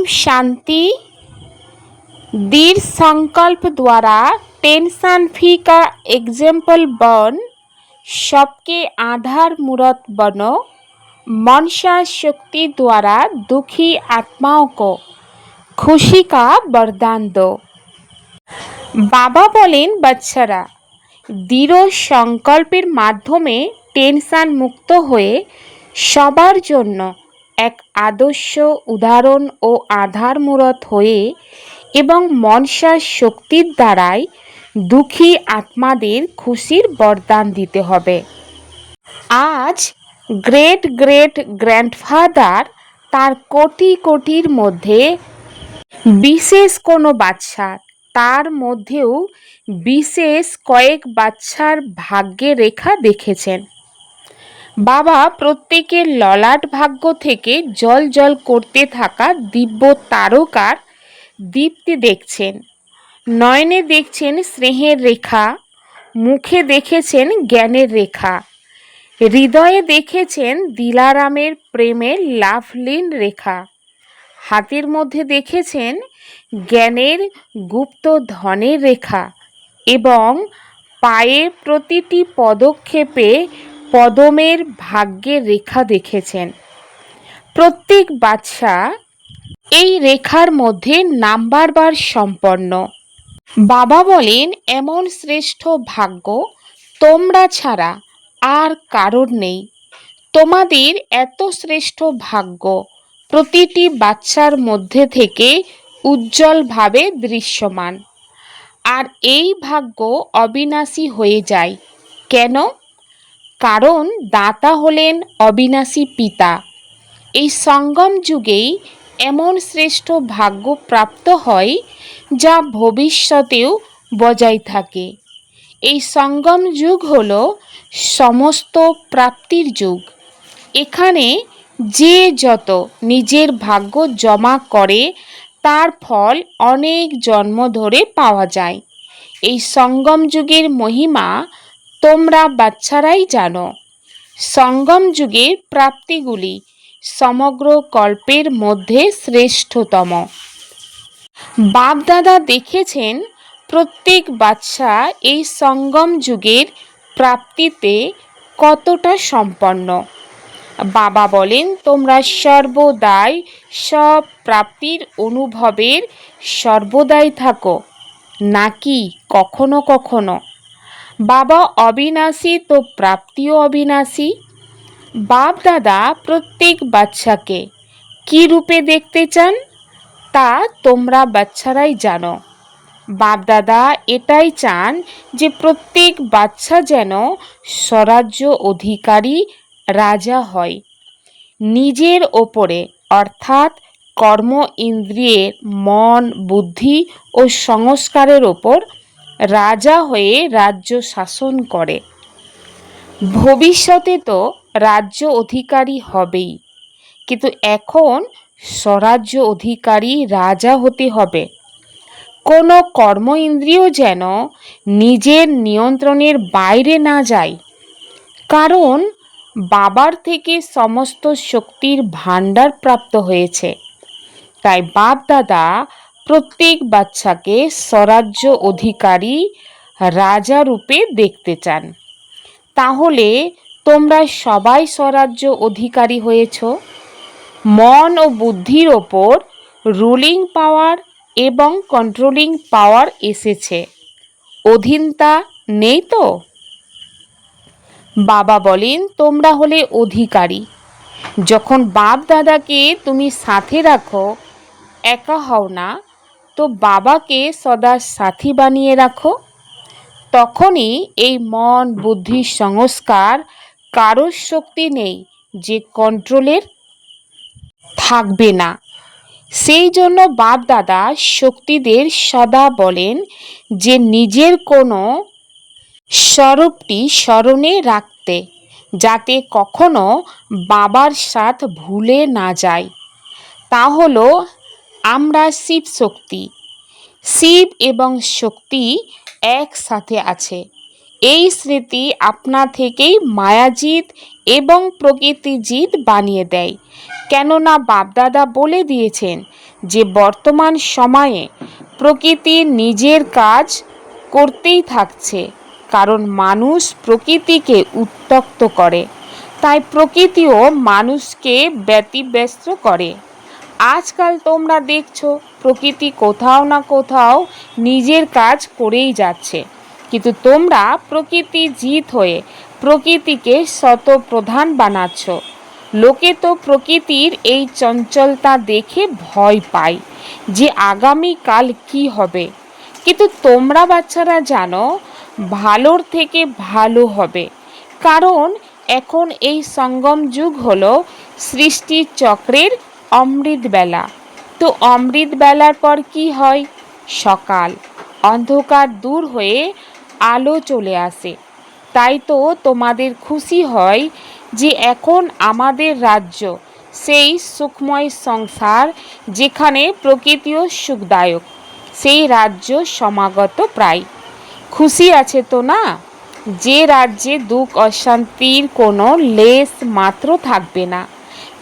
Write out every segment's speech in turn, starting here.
शांति। दृढ़ संकल्प द्वारा टेंशन फ्री का एग्जाम्पल बन सबके आधार मूर्त बनो। मनसा शक्ति द्वारा दुखी आत्माओं को खुशी का वरदान दो। बाबा बोलें बच्चारा दृढ़ संकल्पेर माध्यमे टेंशन मुक्त हुए सबार जन्य एक आदर्श उदाहरण और आधार मूर्त हुए एवं मनसा शक्तिर द्वाराई दुखी आत्मादेर खुशिर वरदान दीते हबे। आज ग्रेट ग्रेट ग्रैंडफादार तार कोटी कोटिर मध्य विशेष कोनो बाच्चा तार मध्येও विशेष कयेक बाच्चार भाग्ये रेखा देखेছেন। बाबा प्रत्येकेर ललाट भाग्य थेके जल जल करते थाका दिव्य तारकार दीप्ति देखছেন। नयने देखছেন स्नेहेर रेखा, मुखे देखेছেন ज्ञानेर रेखा, हृदये देखेছেন दिलारामेर प्रेमेर लाभलीन रेखा, हाथेर मध्य देखेছেন ज्ञानेर गुप्त धनेर रेखा एवं पाয়ের প্রতিটি পদক্ষেপে পদমের ভাগ্যের রেখা দেখেছেন। প্রত্যেক বাচ্চা এই রেখার মধ্যে নাম্বার সম্পন্ন। বাবা বলেন এমন শ্রেষ্ঠ ভাগ্য তোমরা ছাড়া আর কারোর নেই। তোমাদের এত শ্রেষ্ঠ ভাগ্য প্রতিটি বাচ্চার মধ্যে থেকে উজ্জ্বলভাবে দৃশ্যমান। আর এই ভাগ্য অবিনাশী হয়ে যায় কেন? কারণ দাতা হলেন অবিনাশী পিতা। এই সঙ্গম যুগেই এমন শ্রেষ্ঠ ভাগ্য প্রাপ্ত হয় যা ভবিষ্যতেও বজায় থাকে। এই সঙ্গম যুগ হল সমস্ত প্রাপ্তির যুগ। এখানে যে যত নিজের ভাগ্য জমা করে তার ফল অনেক জন্ম ধরে পাওয়া যায়। এই সঙ্গম যুগের মহিমা তোমরা বাচ্চারাই জানো। সঙ্গম যুগের প্রাপ্তিগুলি সমগ্র কল্পের মধ্যে শ্রেষ্ঠতম। বাপদাদা দেখেছেন প্রত্যেক বাচ্চা এই সঙ্গম যুগের প্রাপ্তিতে কতটা সম্পন্ন। বাবা বলেন তোমরা সর্বদাই সব প্রাপ্তির অনুভবের সর্বদাই থাকো নাকি কখনো কখনো। বাবা অবিনাশী তো প্রাপ্তিও অবিনাশী। বাপ দাদা প্রত্যেক বাচ্চাকে কি রূপে দেখতে চান তা তোমরা বাচ্চারাই জানো। বাপ দাদা এটাই চান যে প্রত্যেক বাচ্চা যেন স্বরাজ্য অধিকারী রাজা হয়। নিজের ওপরে অর্থাৎ কর্ম ইন্দ্রিয়ের মন বুদ্ধি ও সংস্কারের ওপর রাজা হয়ে রাজ্য শাসন করে। ভবিষ্যতে তো রাজ্য অধিকারী হবেই, কিন্তু এখন স্বরাজ্য অধিকারী রাজা হতে হবে। কোনো কর্ম ইন্দ্রিয় যেন নিজের নিয়ন্ত্রণের বাইরে না যায়, কারণ বাবার থেকে সমস্ত শক্তির ভাণ্ডার প্রাপ্ত হয়েছে। তাই বাপ দাদা প্রত্যেক বাচ্চাকে স্বরাজ্য অধিকারী রাজা রূপে দেখতে চান। তাহলে তোমরা সবাই স্বরাজ্য অধিকারী হয়েছ। মন ও বুদ্ধির ওপর রুলিং পাওয়ার এবং কন্ট্রোলিং পাওয়ার এসেছে, অধীনতা নেই তো। বাবা বলেন তোমরা হলে অধিকারী। যখন বাপ দাদাকে তুমি সাথে রাখো, একা হও না, তো বাবাকে সদা সাথী বানিয়ে রাখো। তখনই এই মন বুদ্ধি সংস্কার কারোর শক্তি নেই যে কন্ট্রোলের থাকবে না। সেই জন্য বাপ দাদা শক্তিদের সদা বলেন যে নিজের কোনো স্বরূপটি স্মরণে রাখতে, যাতে কখনো বাবার সাথ ভুলে না যায়। তা হলো আমরা শিব শক্তি। শিব এবং শক্তি একসাথে আছে এই স্মৃতি আপনা থেকেই মায়াজিত এবং প্রকৃতিজিত বানিয়ে দেয়। কেননা বাপদাদা বলে দিয়েছেন যে বর্তমান সময়ে প্রকৃতি নিজের কাজ করতেই থাকছে, কারণ মানুষ প্রকৃতিকে উত্ত্যক্ত করে, তাই প্রকৃতিও মানুষকে ব্যতিব্যস্ত করে। আজকাল তোমরা দেখছো প্রকৃতি কোথাও না কোথাও নিজের কাজ করেই যাচ্ছে, কিন্তু তোমরা প্রকৃতি জিত হয়ে প্রকৃতিকে শতপ্রধান বানাচ্ছ। লোকে তো প্রকৃতির এই চঞ্চলতা দেখে ভয় পায় যে আগামীকাল কি হবে, কিন্তু তোমরা বাচ্চারা জানো ভালোর থেকে ভালো হবে, কারণ এখন এই সঙ্গম যুগ হলো সৃষ্টির চক্রের অমৃত বেলা। তো অমৃত বেলার পর কি হয়? সকাল, অন্ধকার দূর হয়ে আলো চলে আসে। তাই তো তোমাদের খুশি হয় যে এখন আমাদের রাজ্য সেই সুখময় সংসার যেখানে প্রকৃতিও সুখদায়ক, সেই রাজ্য সমাগত প্রায়। খুশি আছে তো না? যে রাজ্যে দুঃখ অশান্তির কোনো লেশ মাত্র থাকবে না।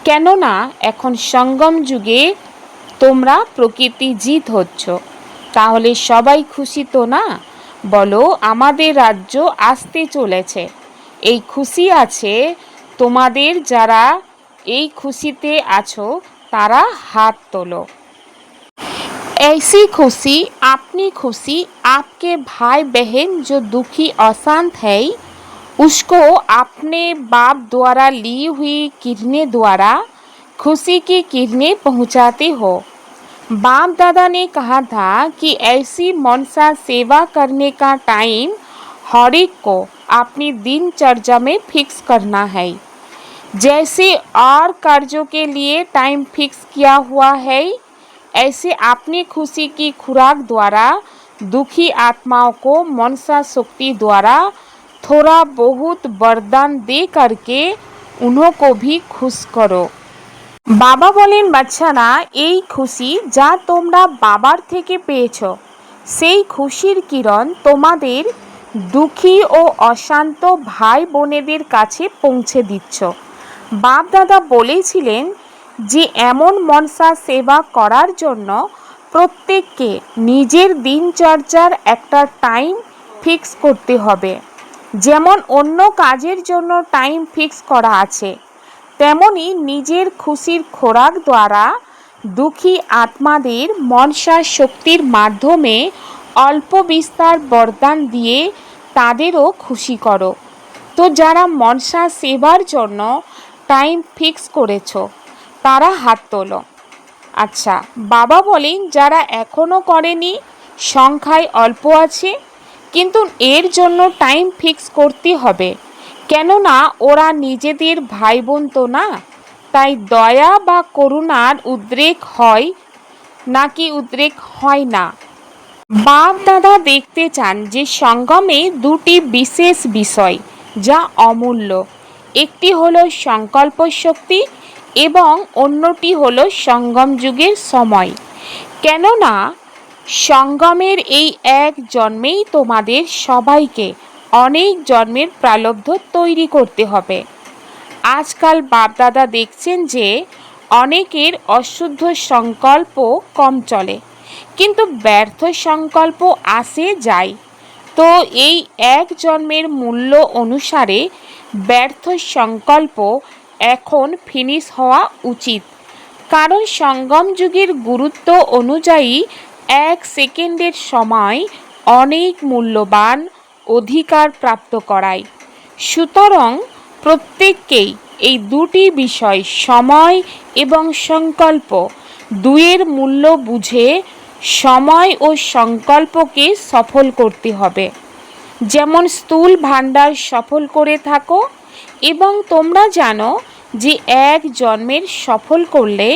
কেননা এখন সঙ্গম যুগে তোমরা প্রকৃতি জিত হচ্ছ। তাহলে সবাই খুশি তো না? বলো, আমাদের রাজ্য আসতে চলেছে। এই খুশি আছে তোমাদের, যারা এই খুশিতে আছো তারা হাত তোলো। ऐसी खुशी अपनी खुशी आपके भाई बहन जो दुखी अशांत है उसको अपने बाप द्वारा ली हुई किरणें द्वारा खुशी की किरणें पहुंचाते हो। बाप दादा ने कहा था कि ऐसी मनसा सेवा करने का टाइम हर एक को अपनी दिनचर्या में फिक्स करना है। जैसे और कार्यों के लिए टाइम फिक्स किया हुआ है, ऐसे अपनी खुशी की खुराक द्वारा दुखी आत्माओं को मनसा शक्ति द्वारा थोड़ा बहुत वरदान दे करके उन्हों को भी खुश करो। বাবা বলেন, বাচ্চারা, এই খুশি যা তোমরা বাবার থেকে পেয়েছ সেই খুশির কিরণ তোমাদের দুঃখী ও অশান্ত ভাই বোনেদের কাছে পৌঁছে দিচ্ছ। বাপ দাদা বলেছিলেন যে এমন মনসা সেবা করার জন্য প্রত্যেককে নিজের দিনচর্যার একটা টাইম ফিক্স করতে হবে। যেমন অন্য কাজের জন্য টাইম ফিক্স করা আছে, তেমনি নিজের খুশির খোরাক দ্বারা দুঃখী আত্মাদের মনসা শক্তির মাধ্যমে অল্প বিস্তার বরদান দিয়ে তাদেরও খুশি করো। তো যারা মনসা সেবার জন্য টাইম ফিক্স করেছো তারা হাত তোলো। আচ্ছা, বাবা বলেন যারা এখনও করেনি সংখ্যায় অল্প আছে, কিন্তু এর জন্য টাইম ফিক্স করতে হবে, কেননা ওরা নিজেদের ভাই বোন তো না। তাই দয়া বা করুণার উদ্রেক হয় নাকি উদ্রেক হয় না। বাপ দাদা দেখতে চান যে সঙ্গমে দুটি বিশেষ বিষয় যা অমূল্য, একটি হলো সংকল্প শক্তি এবং অন্যটি হলো সঙ্গম যুগের সময়। কেননা সঙ্গমের এই এক জন্মেই তোমাদের সবাইকে অনেক জন্মের প্রারব্ধ তৈরি করতে হবে। আজকাল বাপদাদা দেখছেন যে অনেকের অশুদ্ধ সংকল্প কম চলে, কিন্তু ব্যর্থ সংকল্প আসে যায়। তো এই এক জন্মের মূল্য অনুসারে ব্যর্থ সংকল্প এখন ফিনিশ হওয়া উচিত, কারণ সঙ্গম যুগের গুরুত্ব অনুযায়ী এক সেকেন্ডের সময় অনেক মূল্যবান অধিকার প্রাপ্ত করায়। সুতরাং প্রত্যেককেই এই দুটি বিষয় সময় এবং সংকল্প দুয়ের মূল্য বুঝে সময় ও সংকল্পকে সফল করতে হবে। যেমন স্থূল ভাণ্ডার সফল করে থাকো এবং তোমরা জানো যে এক জন্মের সফল করলে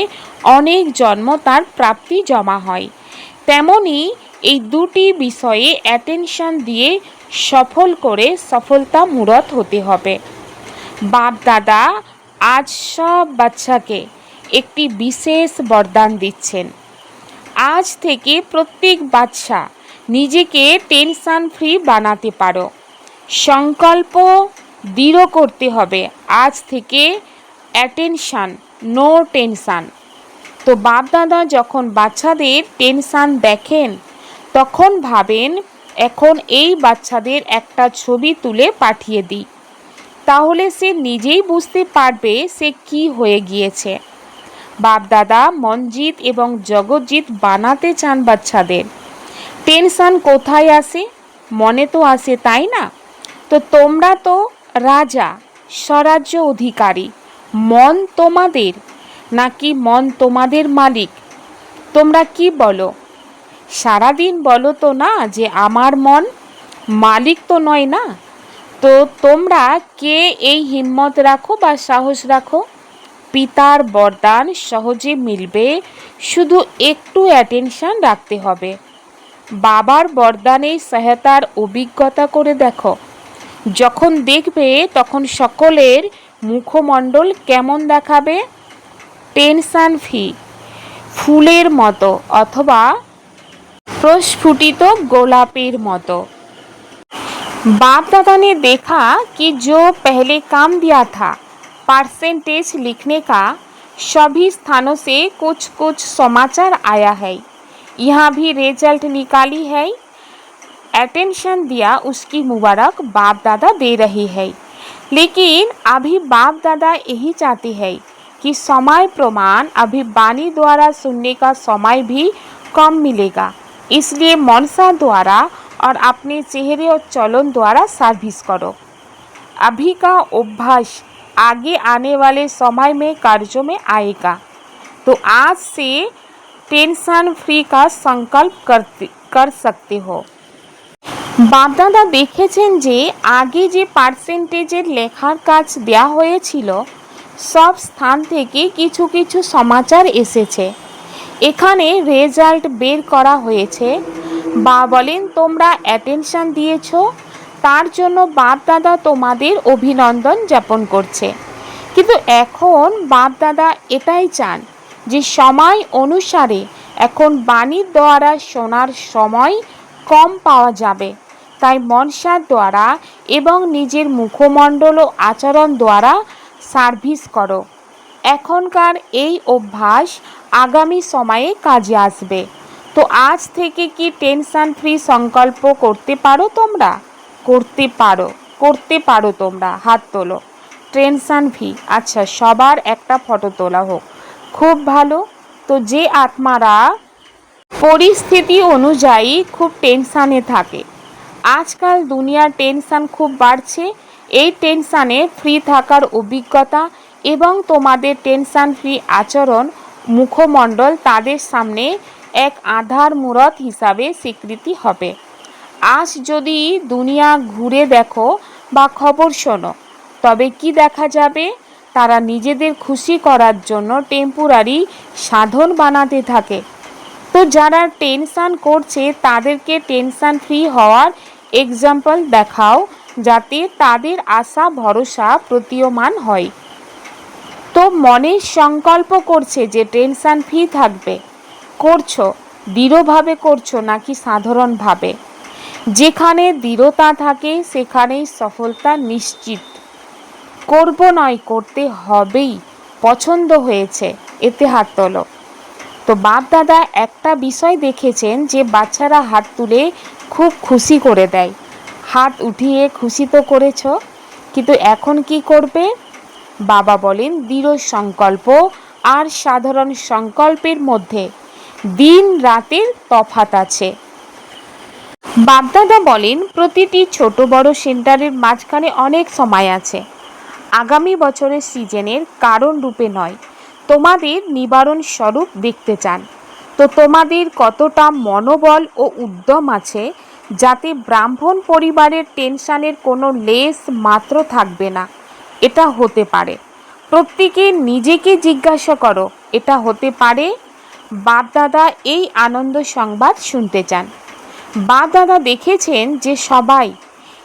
অনেক জন্ম তার প্রাপ্তি জমা হয়, তেমনি এই দুটি বিষয়ে অ্যাটেনশন দিয়ে সফল করে সফলতা মূরত হতে হবে। বাপ দাদা আজ সব বাচ্চাকে একটি বিশেষ বরদান দিচ্ছেন। আজ থেকে প্রত্যেক বাচ্চা নিজেকে টেনশন ফ্রি বানাতে পারো। সংকল্প দৃঢ় করতে হবে, আজ থেকে অ্যাটেনশান, নো টেনশান। তো বাপদাদা যখন বাচ্চাদের টেনশান দেখেন তখন ভাবেন এখন এই বাচ্চাদের একটা ছবি তুলে পাঠিয়ে দিই, তাহলে সে নিজেই বুঝতে পারবে সে কি হয়ে গিয়েছে। বাপদাদা মনজিৎ এবং জগৎজিৎ বানাতে চান বাচ্চাদের। টেনশান কোথায় আসে? মনে তো আসে, তাই না? তো তোমরা তো রাজা, স্বরাজ্য অধিকারী। মন তোমাদের নাকি মন তোমাদের মালিক? তোমরা কি বলো? সারাদিন বলো তো না যে আমার মন, মালিক তো নয় না। তো তোমরা কে এই হিম্মত রাখো বা সাহস রাখো? পিতার বরদান সহজে মিলবে, শুধু একটু অ্যাটেনশান রাখতে হবে। বাবার বরদানে সহায়তার অভিজ্ঞতা করে দেখো। যখন দেখবে তখন সকলের মুখমণ্ডল কেমন দেখাবে? টেনশান ফ্রি, ফুলের মতো অথবা প্রস্ফুটিত গোলাপের মতো। बाप दादा ने देखा कि जो पहले काम दिया था परसेंटेज लिखने का, सभी स्थानों से कुछ कुछ समाचार आया है। यहाँ भी रिजल्ट निकाली है, अटेंशन दिया, उसकी मुबारक बाप दादा दे रही है। लेकिन अभी बाप दादा यही चाहते हैं कि समय प्रमाण अभी वाणी द्वारा सुनने का समय भी कम मिलेगा, इसलिए मनसा द्वारा और अपने चेहरे और चलन द्वारा सर्विस करो। अभी का अभ्यास आगे आने वाले समय में कार्यों में आएगा। तो आज से टेंशन फ्री का संकल्प कर सकते हो। বাপদাদা দেখেছেন যে আগে যে পার্সেন্টেজের লেখার কাজ দেয়া হয়েছিল সব স্থান থেকে কিছু কিছু সমাচার এসেছে। এখানে রেজাল্ট বের করা হয়েছে বা বলেন তোমরা অ্যাটেনশন দিয়েছো, তার জন্য বাপদাদা তোমাদের অভিনন্দন জ্ঞাপন করছে। কিন্তু এখন বাপদাদা এটাই চান যে সময় অনুসারে এখন বাণীর দ্বারা শোনার সময় কম পাওয়া যাবে, তাই মনসার দ্বারা এবং নিজের মুখমণ্ডল ও আচরণ দ্বারা সার্ভিস করো। এখনকার এই অভ্যাস আগামী সময়ে কাজে আসবে। তো আজ থেকে কি টেনশন ফ্রি সংকল্প করতে পারো তোমরা? করতে পারো তোমরা, হাত তোলো। টেনশন ফ্রি, আচ্ছা সবার একটা ফটো তোলা হোক, খুব ভালো। তো যে আত্মারা পরিস্থিতি অনুযায়ী খুব টেনশানে থাকে, আজকাল দুনিয়ার টেনশান খুব বাড়ছে, এই টেনশানে ফ্রি থাকার অভিজ্ঞতা এবং তোমাদের টেনশান ফ্রি আচরণ মুখমণ্ডল তাদের সামনে এক আধার মূরত হিসাবে স্বীকৃতি হবে। আজ যদি দুনিয়া ঘুরে দেখো বা খবর শোনো, তবে কি দেখা যাবে? তারা নিজেদের খুশি করার জন্য টেম্পোরারি সাধন বানাতে থাকে। তো যারা টেনশান করছে তাদেরকে টেনশান ফ্রি হওয়ার এক্সাম্পল দেখাও, যাতে তাদের আশা ভরসা প্রতীয়মান হয়। তো মনে সংকল্প করছে যে টেনশান ফ্রি থাকবে, করছো দৃঢ়ভাবে করছো নাকি সাধারণভাবে? যেখানে দৃঢ়তা থাকে সেখানেই সফলতা নিশ্চিত। করব নয়, করতে হবেই, পছন্দ হয়েছে, এতে হাত তোলো। তো বাপ দাদা একটা বিষয় দেখেছেন যে বাচ্চারা হাত তুলে খুব খুশি করে দেয়, হাত উঠিয়ে খুশি তো করেছ, কিন্তু এখন কি করবে? বাবা বলেন দৃঢ় সংকল্প আর সাধারণ সংকল্পের মধ্যে দিন রাতের তফাৎ আছে। বাপদাদা বলেন প্রতিটি ছোট বড় সেন্টারের মাঝখানে অনেক সময় আছে। আগামী বছরের সিজনের কারণ রূপে নয়, তোমাদের নিবারণ স্বরূপ দেখতে চান। তো তোমাদের কতটা মনোবল ও উদ্যম আছে যাতে ব্রাহ্মণ পরিবারের টেনশানের কোনো লেশ মাত্র থাকবে না? এটা হতে পারে। প্রত্যেকে নিজেকে জিজ্ঞাসা করো, এটা হতে পারে? বাপদাদা এই আনন্দ সংবাদ শুনতে চান। বাপদাদা দেখেছেন যে সবাই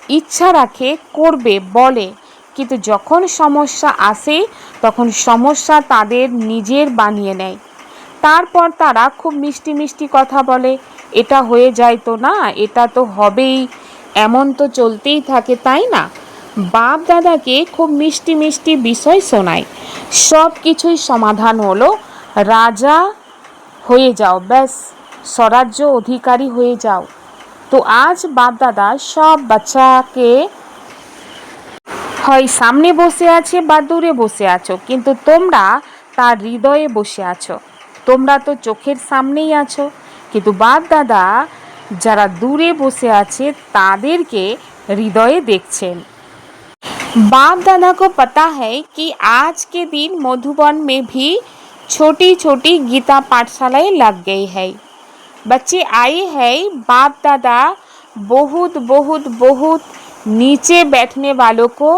ইচ্ছা রাখে, করবে, বলে, কিন্তু যখন সমস্যা আসে তখন সমস্যা তাদের নিজের বানিয়ে নেয়। তারপর তারা খুব মিষ্টি মিষ্টি কথা বলে, এটা হয়ে যায় তো না, এটা তো হবেই, এমন তো চলতেই থাকে, তাই না? বাপ দাদাকে খুব মিষ্টি মিষ্টি বিষয় শোনায়, সব কিছুই সমাধান হলো, রাজা হয়ে যাও, ব্যাস স্বরাজ্য অধিকারী হয়ে যাও। তো আজ বাপ দাদা সব বাচ্চাকে হয় সামনে বসে আছে বা দূরে বসে আছো, কিন্তু তোমরা তার হৃদয়ে বসে আছো। তোমরা তো চোখের সামনেই আছো, কিন্তু বাপ দাদা যারা দূরে বসে আছে তাদেরকে हृदय देखছেন। बाप दादा को पता है कि आज के दिन मधुबन में भी छोटी छोटी गीता पाठशालाएं लग गई है। बच्चे आए हैं, बाप दादा बहुत बहुत बहुत नीचे बैठने वालों को,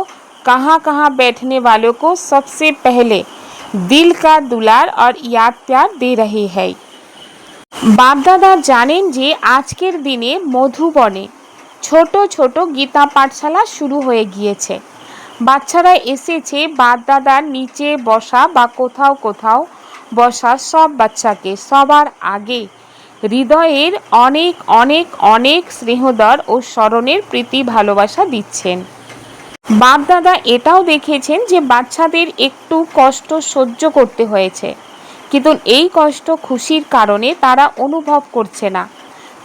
कहाँ कहाँ बैठने वालों को सबसे पहले दिल का दुलार और याद प्यार दे रहे हैं। बाप दादा জানেন যে আজকের দিনে মধুবনে ছোট ছোট গীতা পাঠশালা শুরু হয়ে গিয়েছে। বাচ্চারা এসেছে বাপ দাদার নিচে বসা বা কোথাও কোথাও বসা সব বাচ্চাকে সবার আগে হৃদয়ের অনেক অনেক অনেক স্নেহদর ও স্মরণের প্রীতি ভালোবাসা দিচ্ছেন। বাপ দাদা এটাও দেখেছেন যে বাচ্চাদের একটু কষ্ট সহ্য করতে হয়েছে, কিন্তু এই কষ্ট খুশির কারণে তারা অনুভব করছে না।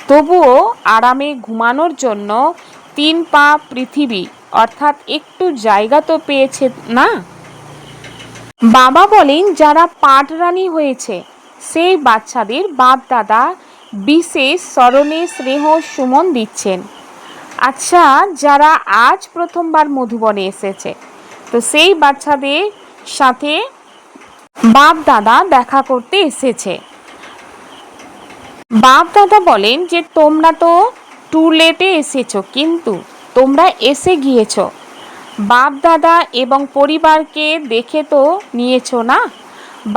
তবুও আরামে ঘুমানোর জন্য 3 পা পৃথিবী অর্থাৎ একটু জায়গা তো পেয়েছে না। বাবা বলেন যারা পাঠরানী হয়েছে সেই বাচ্চাদের বাপ দাদা বিশেষ স্মরণে স্নেহ সুমন দিচ্ছেন। আচ্ছা, যারা আজ প্রথমবার মধুবনে এসেছে তো সেই বাচ্চাদের সাথে বাপ দাদা দেখা করতে এসেছে। বাপ দাদা বলেন যে তোমরা তো টুলেটে এসেছো, কিন্তু তোমরা এসে গিয়েছো। বাপ দাদা এবং পরিবারকে দেখে তো নিয়েছো না।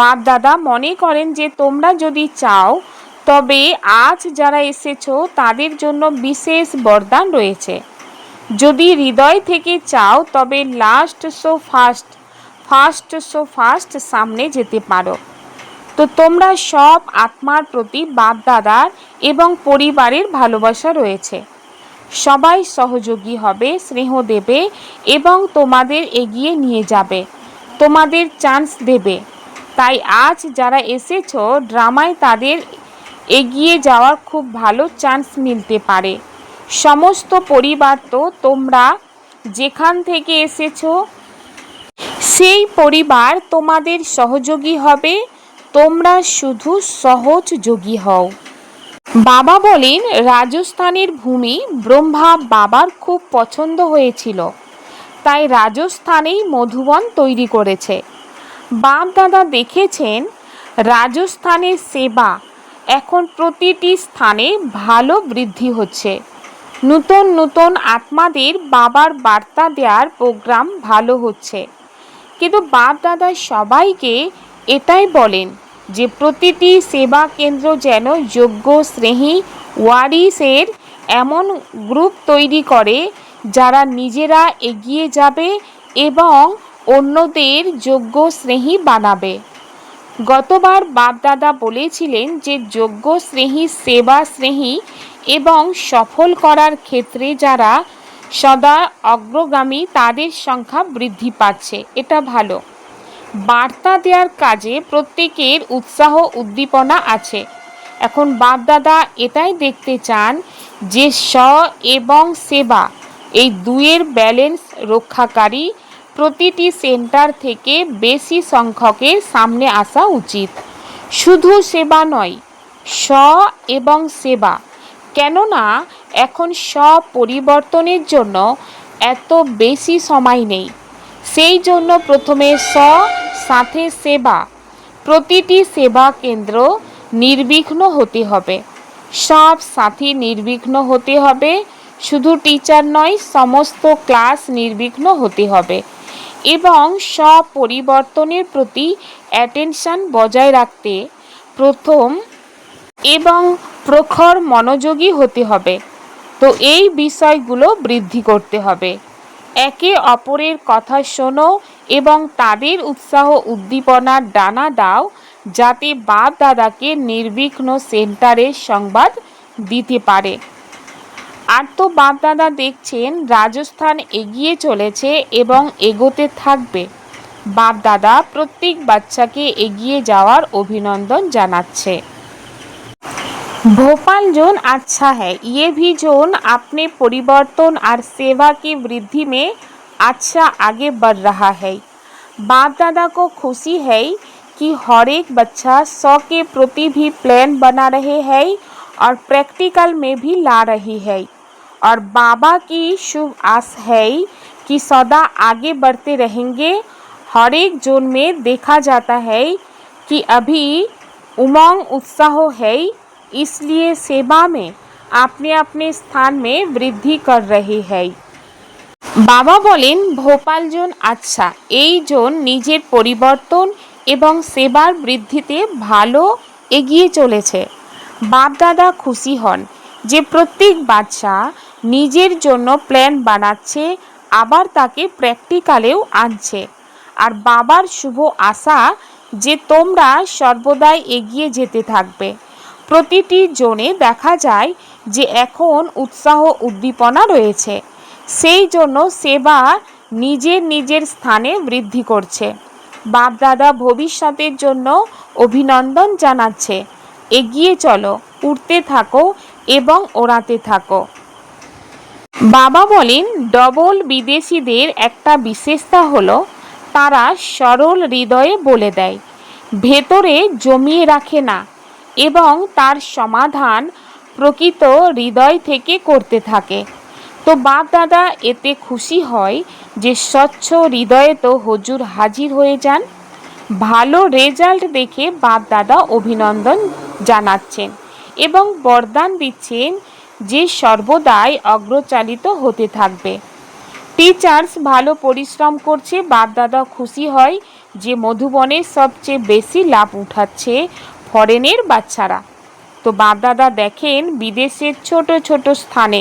বাপ দাদা মনে করেন যে তোমরা যদি চাও তবে আজ যারা এসেছো তাদের জন্য বিশেষ বরদান রয়েছে। যদি হৃদয় থেকে চাও তবে last so first, first so first সামনে যেতে পারো। তো তোমরা সব আত্মার প্রতি বাপ দাদার এবং পরিবারের ভালোবাসা রয়েছে। সবাই সহযোগী হবে, স্নেহ দেবে এবং তোমাদের এগিয়ে নিয়ে যাবে, তোমাদের চান্স দেবে। তাই আজ যারা এসেছো ড্রামায় তাদের এগিয়ে যাওয়ার খুব ভালো চান্স মিলতে পারে। সমস্ত পরিবার তো তোমরা যেখান থেকে এসেছো সেই পরিবার তোমাদের সহযোগী হবে, তোমরা শুধু সহযোগী হও। বাবা বলেন রাজস্থানের ভূমি ব্রহ্মা বাবার খুব পছন্দ হয়েছিল, তাই রাজস্থানেই মধুবন তৈরি করেছে। বাপ দাদা দেখেছেন রাজস্থানের সেবা এখন প্রতিটি স্থানে ভালো বৃদ্ধি হচ্ছে। নতুন নতুন আত্মাদের বাবার বার্তা দেওয়ার প্রোগ্রাম ভালো হচ্ছে। কিন্তু বাপ দাদা সবাইকে এটাই বলেন যে প্রতিটি সেবা কেন্দ্র যেন যোগ্য স্নেহী ওয়ারিসের এমন গ্রুপ তৈরি করে যারা নিজেরা এগিয়ে যাবে এবং অন্যদের যোগ্য স্নেহী বানাবে। গতবার বাপ দাদা বলেছিলেন যে যোগ্য স্নেহী, সেবা স্নেহী এবং সফল করার ক্ষেত্রে যারা সদা অগ্রগামী তাদের সংখ্যা বৃদ্ধি পাচ্ছে। এটা ভালো। বার্তা দেওয়ার কাজে প্রত্যেকের উৎসাহ উদ্দীপনা আছে। এখন বাপ দাদা এটাই দেখতে চান যে এবং সেবা এই দুয়ের ব্যালেন্স রক্ষাকারী প্রতিটি সেন্টার থেকে বেশি সংখ্যকের সামনে আসা উচিত। শুধু সেবা নয়, এবং সেবা। কেননা এখন পরিবর্তনের জন্য এত বেশি সময় নেই। সেই জন্য প্রথমে সাথে সেবা। প্রতিটি সেবা কেন্দ্র নির্বিঘ্ন হতে হবে, সব সাথী নির্বিঘ্ন হতে হবে, শুধু টিচার নয় সমস্ত ক্লাস নির্বিঘ্ন হতে হবে এবং পরিবর্তনের প্রতি অ্যাটেনশন বজায় রাখতে প্রথম এবং প্রখর মনোযোগী হতে হবে। তো এই বিষয়গুলো বৃদ্ধি করতে হবে। একে অপরের কথা শোনো এবং তাদের উৎসাহ উদ্দীপনার ডানা দাও যাতে বাপ দাদাকে নির্বিঘ্ন সেন্টারের সংবাদ দিতে পারে। আর তো বাপ দাদা দেখছেন রাজস্থান এগিয়ে চলেছে এবং এগোতে থাকবে। বাপ দাদা প্রত্যেক বাচ্চাকে এগিয়ে যাওয়ার অভিনন্দন জানাচ্ছে। भोपाल जोन अच्छा है, ये भी जोन अपने परिवर्तन और सेवा की वृद्धि में अच्छा आगे बढ़ रहा है। बाप दादा को खुशी है कि हर एक बच्चा 100 के प्रति भी प्लान बना रहे हैं और प्रैक्टिकल में भी ला रही है। और बाबा की शुभ आस है कि सदा आगे बढ़ते रहेंगे। हर एक जोन में देखा जाता है कि अभी उमंग उत्साह है, इसलिए सेवा में अपने अपने स्थान में वृद्धि कर रहे हैं। বাবা বলেন ভোপাল জোন আচ্ছা, এই জোন নিজের পরিবর্তন এবং সেবার বৃদ্ধিতে ভালো এগিয়ে চলেছে। বাপ দাদা খুশি হন যে প্রত্যেক বাচ্চা নিজের জন্য প্ল্যান বানাচ্ছে, আবার তাকে প্র্যাকটিক্যালেও আনছে। আর বাবার শুভ আশা যে তোমরা সর্বদাই এগিয়ে যেতে থাকবে। প্রতিটি জোনে দেখা যায় যে এখন উৎসাহ উদ্দীপনা রয়েছে, সেই জন্য সেবা নিজের নিজের স্থানে বৃদ্ধি করছে। বাপ দাদা ভবিষ্যতের জন্য অভিনন্দন জানাচ্ছে। এগিয়ে চলো, উড়তে থাকো এবং ওড়াতে থাকো। বাবা বলেন ডবল বিদেশিদের একটা বিশেষতা হলো তারা সরল হৃদয়ে বলে দেয়, ভেতরে জমিয়ে রাখে না এবং তার সমাধান প্রকৃত হৃদয় থেকে করতে থাকে। তো বাপ দাদা এতে খুশি হয় যে স্বচ্ছ হৃদয়ে তো হুজুর হাজির হয়ে যান। ভালো রেজাল্ট দেখে বাপ দাদা অভিনন্দন জানাচ্ছেন এবং বরদান দিচ্ছেন যে সর্বদাই অগ্রচালিত হতে থাকবে। টিচার্স ভালো পরিশ্রম করছে, বাপ দাদা খুশি হয় যে মধুবনে সবচেয়ে বেশি লাভ উঠাচ্ছে ফরেনের বাচ্চারা। তো বাপ দাদা দেখেন বিদেশের ছোট ছোট স্থানে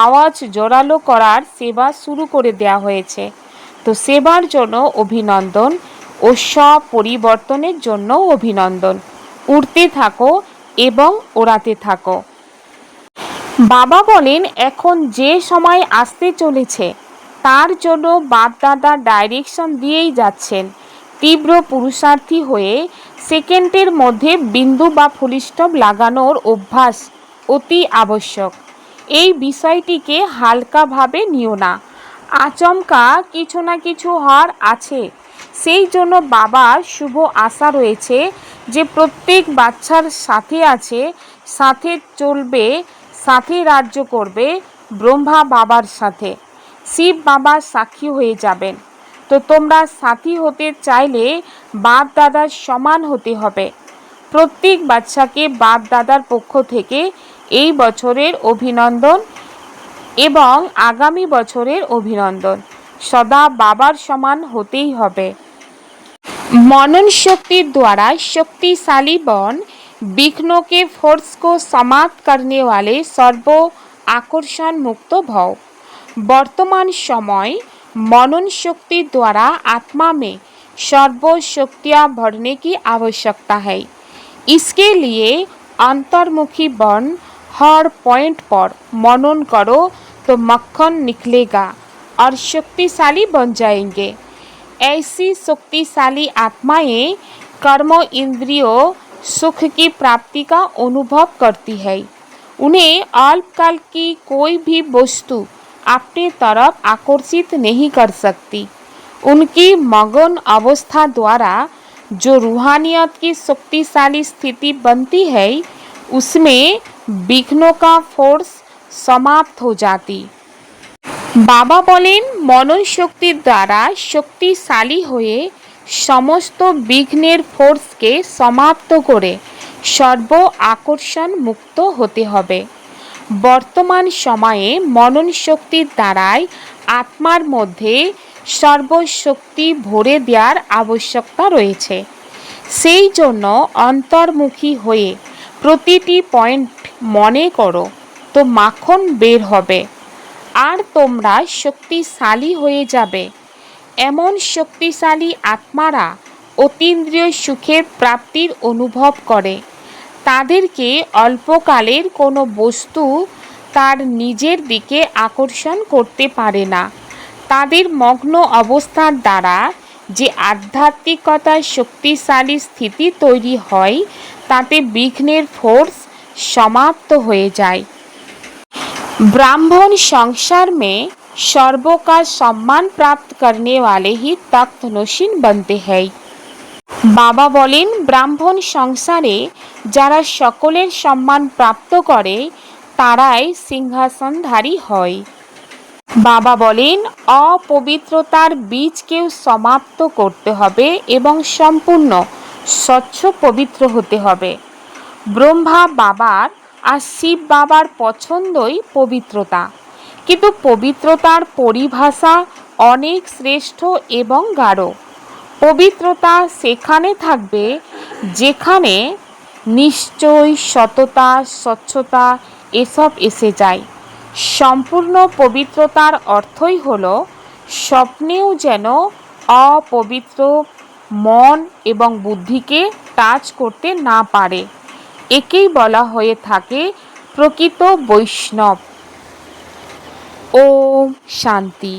আওয়াজ জোরালো করার সেবা শুরু করে দেওয়া হয়েছে। তো সেবার জন্য অভিনন্দন ও পরিবর্তনের জন্য অভিনন্দন। উড়তে থাকো এবং ওড়াতে থাকো। বাবা বলেন এখন যে সময় আসতে চলেছে তার জন্য বাপ দাদা ডাইরেকশন দিয়েই যাচ্ছেন। তীব্র পুরুষার্থী হয়ে সেকেন্ডের মধ্যে বিন্দু বা ফুলস্টপ লাগানোর অভ্যাস অতি আবশ্যক। এই বিষয়টিকে হালকাভাবে নিও না, আচমকা কিছু না কিছু হওয়ার আছে। সেই জন্য বাবার শুভ আশা রয়েছে যে প্রত্যেক বাচ্চার সাথে আছে, সাথে চলবে, সাথে রাজ্য করবে ব্রহ্মা বাবার সাথে। শিব বাবা সাক্ষী হয়ে যাবেন। তো তোমরা সাথী হতে চাইলে বাপ দাদার সমান হতে হবে। প্রত্যেক বাচ্চাকে বাপ দাদার পক্ষ থেকে এই বছরের অভিনন্দন এবং আগামী বছরের অভিনন্দন। সদা বাবার সমান হতেই হবে। मनन शक्ति द्वारा शक्तिशाली बन विघ्नों के फोर्स को समाप्त करने वाले सर्व आकर्षण मुक्त भव। वर्तमान समय मनन शक्ति द्वारा आत्मा में सर्व शक्तियाँ भरने की आवश्यकता है। इसके लिए अंतर्मुखी बन हर पॉइंट पर मनन करो तो मक्खन निकलेगा और शक्तिशाली बन जाएंगे। ऐसी शक्तिशाली आत्माएं कर्म इंद्रियों सुख की प्राप्ति का अनुभव करती है। उन्हें अल्पकाल की कोई भी वस्तु अपने तरफ आकर्षित नहीं कर सकती। उनकी मगन अवस्था द्वारा जो रूहानियत की शक्तिशाली स्थिति बनती है उसमें विघ्नों का फोर्स समाप्त हो जाती। বাবা বলেন মনন শক্তির দ্বারা শক্তিশালী হয়ে সমস্ত বিঘ্নের ফোর্সকে সমাপ্ত করে সর্ব আকর্ষণ মুক্ত হতে হবে। বর্তমান সময়ে মনন শক্তির দ্বারাই আত্মার মধ্যে সর্বশক্তি ভরে দেওয়ার আবশ্যকতা রয়েছে। সেই জন্য অন্তর্মুখী হয়ে প্রতিটি পয়েন্ট মনে করো তো মাখন বের হবে আর তোমরা শক্তিশালী হয়ে যাবে। এমন শক্তিশালী আত্মারা অতীন্দ্রিয় সুখের প্রাপ্তির অনুভব করে। তাদেরকে অল্পকালের কোনো বস্তু তার নিজের দিকে আকর্ষণ করতে পারে না। তাদের মগ্ন অবস্থার দ্বারা যে আধ্যাত্মিকতার শক্তিশালী স্থিতি তৈরি হয় তাতে বিঘ্নের ফোর্স समाप्त হয়ে যায়। ब्राह्मण संसार में सर्वों का सम्मान प्राप्त करने वाले ही तख्तनशीन बनते हैं। বাবা বলেন, ব্রাহ্মণ সংসারে যারা সকলের সম্মান প্রাপ্ত করে তারাই সিংহাসনধারী হয়। বাবা বলেন, অপবিত্রতার বীজকেও সমাপ্ত করতে হবে এবং সম্পূর্ণ স্বচ্ছ পবিত্র হতে হবে। ব্রহ্মা বাবার আর শিব বাবার পছন্দই পবিত্রতা, কিন্তু পবিত্রতার পরিভাষা অনেক শ্রেষ্ঠ এবং গাঢ়। পবিত্রতা সেখানে থাকবে যেখানে নিশ্চয়, সততা, স্বচ্ছতা এসব এসে যায়। সম্পূর্ণ পবিত্রতার অর্থই হলো স্বপ্নেও যেন অপবিত্র মন এবং বুদ্ধিকে টাচ করতে না পারে। একেই বলা হয়ে থাকে প্রকৃত বৈষ্ণব। ওম শান্তি।